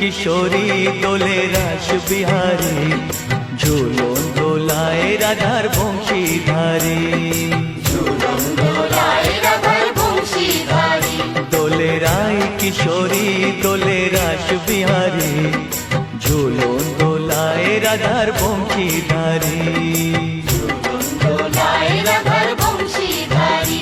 কিশোরী দোলে রাস বিহারী, ঝুলন দোলায় রাধার বংশীধারী। ঝুলন দোলায় রাধার বংশীধারী। দোলে রায় কিশোরী দোলে রাস বিহারী, ঝুলন দোলায় রাধার বংশীধারী। ঝুলন দোলায় রাধার বংশীধারী।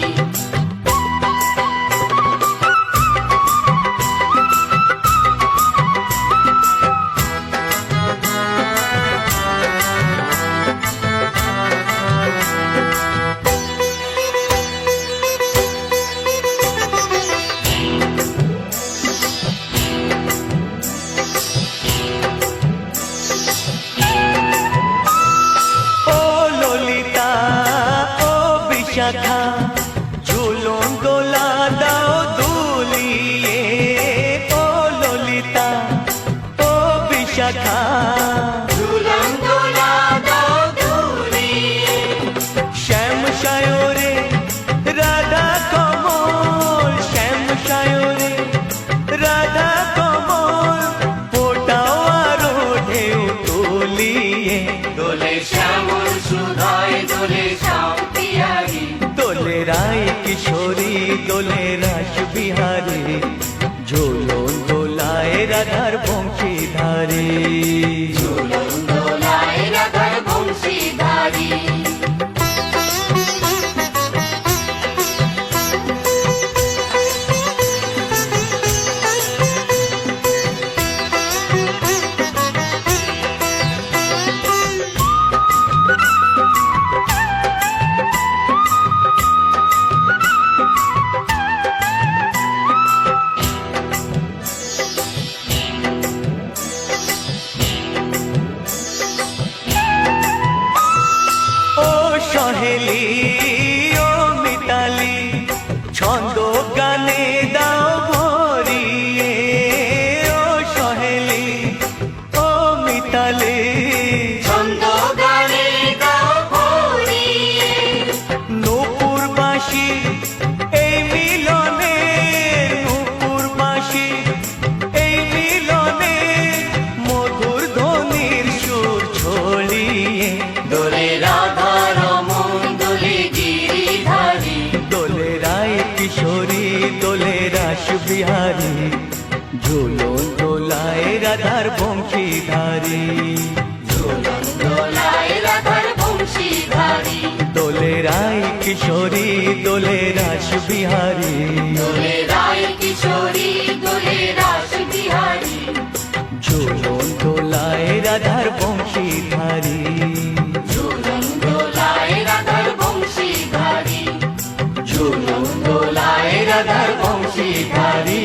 শাখা ঝুলন দোলা দাও দুলিয়ে, ও ললিতা ও বিশাখা। ঝুলন দোলা দাও দুলিয়ে। শ্যাম সায়রে রাধা কমল, শ্যাম সায়রে রাধা কমল, ফোটাও আরো ঢেউ তুলিয়ে। দোলে শ্যামল সুধায় দোলে শ্যাম পিয়ারী। দোলে রায় কিশোরী দোলে রাস বিহারী, ঝুলন দোলায় রাধার বংশীধারী। ঝুলন দোলায় রাধার বংশীধারী। সহেলি ও মিতালি ছন্দ গানে দাও ভরিয়ে, ও সহেলি ও মিতালি ছন্দ গানে দাও ভরিয়ে। নূপুর বাঁশি এই মিলনে, নূপুর বাঁশি এই মিলনে, মধুর ধ্বনির সুর ছড়িয়ে। দোলে রাধা রমন দোলে গিরিধারী। দোলে রায় কিশোরী দোলে রাস বিহারী, ঝুলন দোলায় রাধার বংশীধারী। ঝুলন দোলায় রাধার বংশীধারী। দোলে রায় কিশোরী দোলে রাস বিহারী, দোলে রায় কিশোরী দোলে রাস বিহারী। ঝুলন দোলায় রাধার বংশীধারী। ঝুলন দোলায় রাধার বংশীধারী। ঝুলন দোলায় রাধার বংশীধারী।